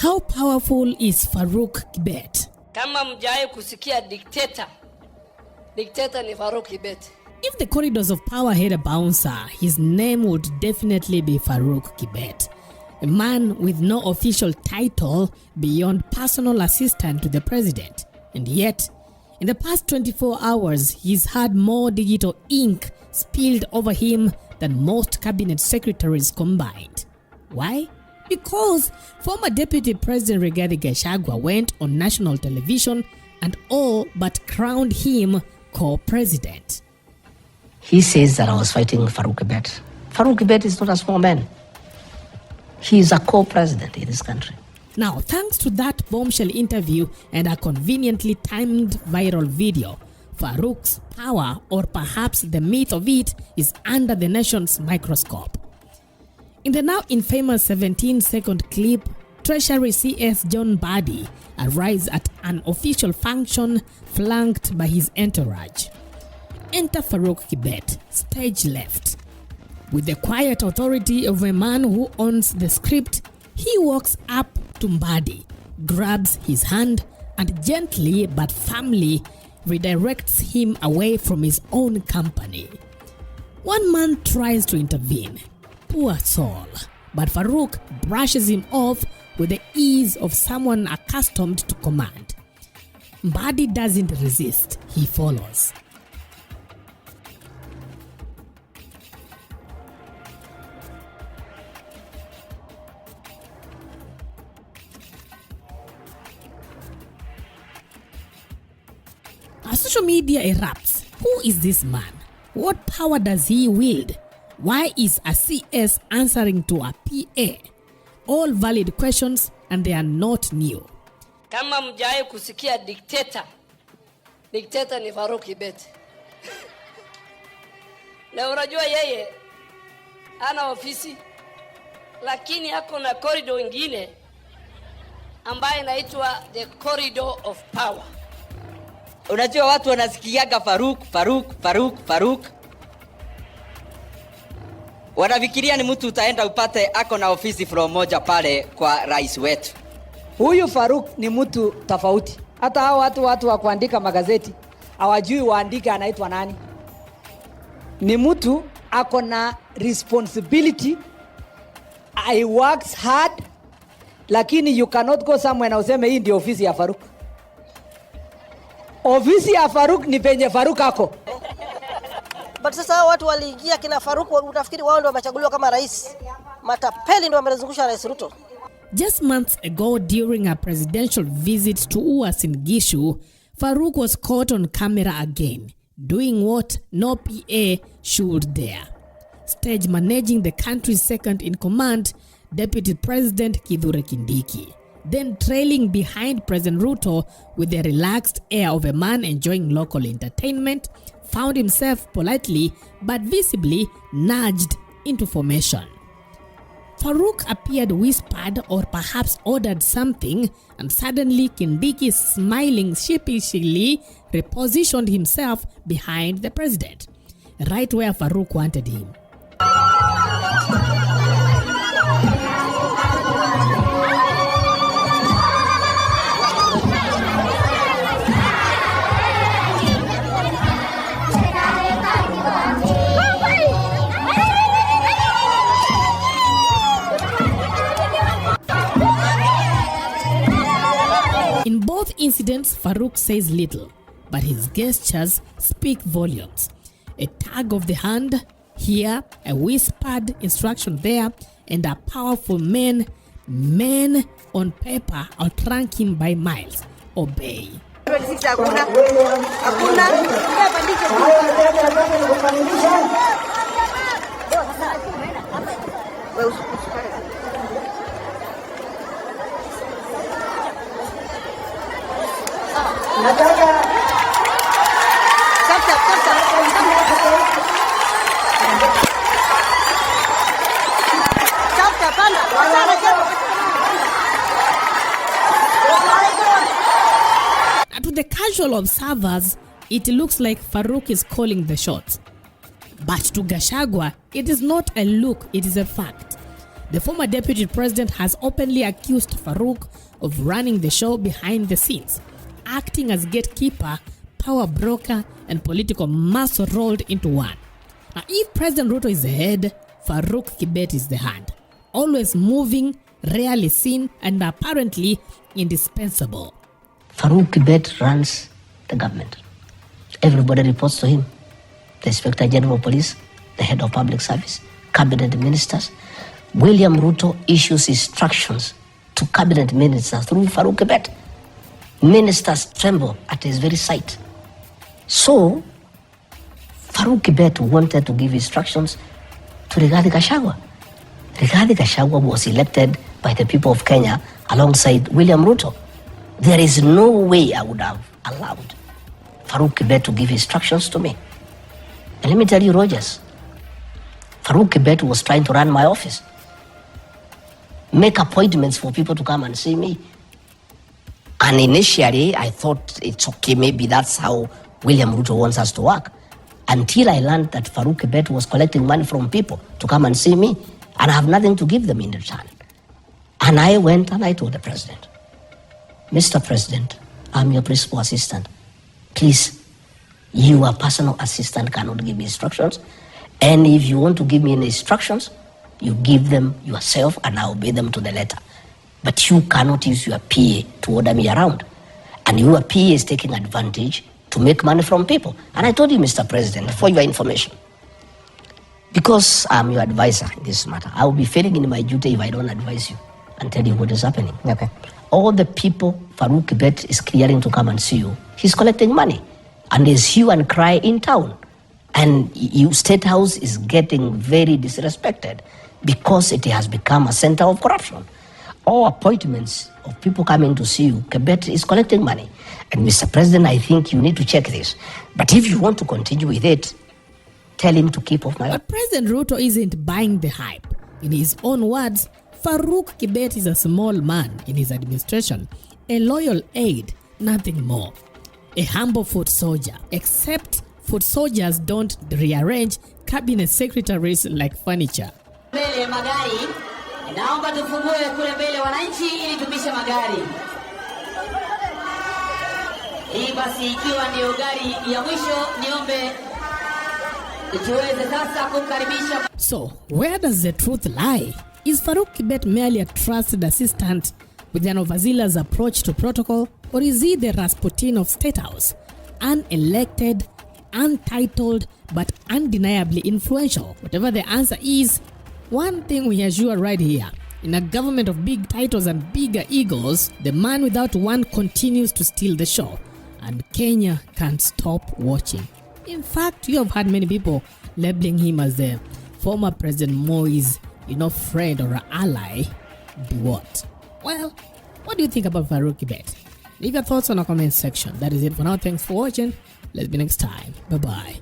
How powerful is Farouk KIBET? Kama mjaye kusikia dictator ni Farouk KIBET. If the corridors of power had a bouncer, his name would definitely be Farouk KIBET, a man with no official title beyond personal assistant to the president. And yet, in the past 24 hours, he's had more digital ink spilled over him than most cabinet secretaries combined. Why? Because former Deputy President Rigathi Gachagua went on national television and all but crowned him co-president. He says that I was fighting Farouk KIBET. Farouk KIBET is not a small man. He is a co-president in this country. Now, thanks to that bombshell interview and a conveniently timed viral video, Farouk's power, or perhaps the myth of it, is under the nation's microscope. In the now infamous 17-second clip, Treasury CS John Mbadi arrives at an official function flanked by his entourage. Enter Farouk KIBET, stage left. With the quiet authority of a man who owns the script, he walks up to Mbadi, grabs his hand, and gently but firmly redirects him away from his own company. One man tries to intervene. Poor soul. But Farouk brushes him off with the ease of someone accustomed to command. Mbadi doesn't resist, he follows. As social media erupts, who is this man? What power does he wield? Why is a CS answering to a PA? All valid questions, and they are not new. Kama mjaye kusikia dictator ni Farouk KIBET. Na unajua yeye ana ofisi, lakini hako na corridor ingine ambaye inaitwa the corridor of power. Unajua watu wanasikiaga Farouk. Wanafikiria ni mtu utaenda upate ako na ofisi from moja pale kwa rais wetu. Huyu Farouk ni mtu tofauti. Hata hao watu wa kuandika magazeti hawajui waandika anaitwa nani. Ni mtu ako na responsibility. I works hard, lakini you cannot go somewhere na useme hii ndio ofisi ya Farouk. Ofisi ya Farouk ni penye Farouk ako. But sasa watu waliingia kina Farouk, utafikiri wao ndio wamechaguliwa kama rais. Matapeli ndio wamezungusha Rais Ruto. Just months ago, during a presidential visit to Uasin Gishu, Farouk was caught on camera again, doing what no PA should dare. Stage managing the country's second in command, Deputy President Kithure Kindiki. Then trailing behind President Ruto with the relaxed air of a man enjoying local entertainment, found himself politely but visibly nudged into formation. Farouk appeared whispered or perhaps ordered something, and suddenly Kindiki, smiling sheepishly, repositioned himself behind the president, right where Farouk wanted him. In both incidents, Farouk says little, but his gestures speak volumes. A tug of the hand here, a whispered instruction there, and a powerful men on paper outrank him by miles. Obey. To the casual observers, it looks like Farouk is calling the shots. But to Gachagua, it is not a look, it is a fact. The former deputy president has openly accused Farouk of running the show behind the scenes, acting as gatekeeper, power broker, and political muscle rolled into one. Now, if President Ruto is the head, Farouk KIBET is the hand. Always moving, rarely seen, and apparently indispensable. Farouk KIBET runs the government. Everybody reports to him. The Inspector General of Police, the head of public service, cabinet ministers. William Ruto issues instructions to cabinet ministers through Farouk KIBET. Ministers tremble at his very sight. So, Farouk KIBET wanted to give instructions to Gachagua. Gachagua was elected by the people of Kenya alongside William Ruto. There is no way I would have allowed Farouk KIBET to give instructions to me. And let me tell you, Rogers, Farouk KIBET was trying to run my office, make appointments for people to come and see me. And initially, I thought it's okay, maybe that's how William Ruto wants us to work. Until I learned that Farouk KIBET was collecting money from people to come and see me, and I have nothing to give them in return. And I went and I told the president, Mr. President, I'm your principal assistant. Please, your personal assistant cannot give me instructions. And if you want to give me any instructions, you give them yourself and I obey them to the letter. But you cannot use your PA to order me around. And your PA is taking advantage to make money from people. And I told you, Mr. President, for your information, because I'm your advisor in this matter, I will be failing in my duty if I don't advise you and tell you what is happening. Okay. All the people Farouk KIBET is clearing to come and see you, he's collecting money. And there's hue and cry in town. And you, State House is getting very disrespected because it has become a center of corruption. All appointments of people coming to see you, KIBET is collecting money. And Mr. President, I think you need to check this. But if you want to continue with it, tell him to keep off my... But President Ruto isn't buying the hype. In his own words, Farouk KIBET is a small man in his administration, a loyal aide, nothing more. A humble foot soldier, except foot soldiers don't rearrange cabinet secretaries like furniture. Mbele magari, naomba tufungue kule mbele wananchi ili tupishe magari. Hii basi ikiwa ndio gari ya mwisho, niombe ikiweze sasa kumkaribisha. So, where does the truth lie? Is Farouk KIBET merely a trusted assistant with an overzealous approach to protocol, or is he the Rasputin of State House, unelected, untitled, but undeniably influential? Whatever the answer is, one thing we are sure right here: in a government of big titles and bigger egos, the man without one continues to steal the show, and Kenya can't stop watching. In fact, you have had many people labeling him as the former President Moi's, friend or ally. Be what? Well, what do you think about Farouk KIBET? Leave your thoughts on our comment section. That is it for now. Thanks for watching. Let's be next time. Bye-bye.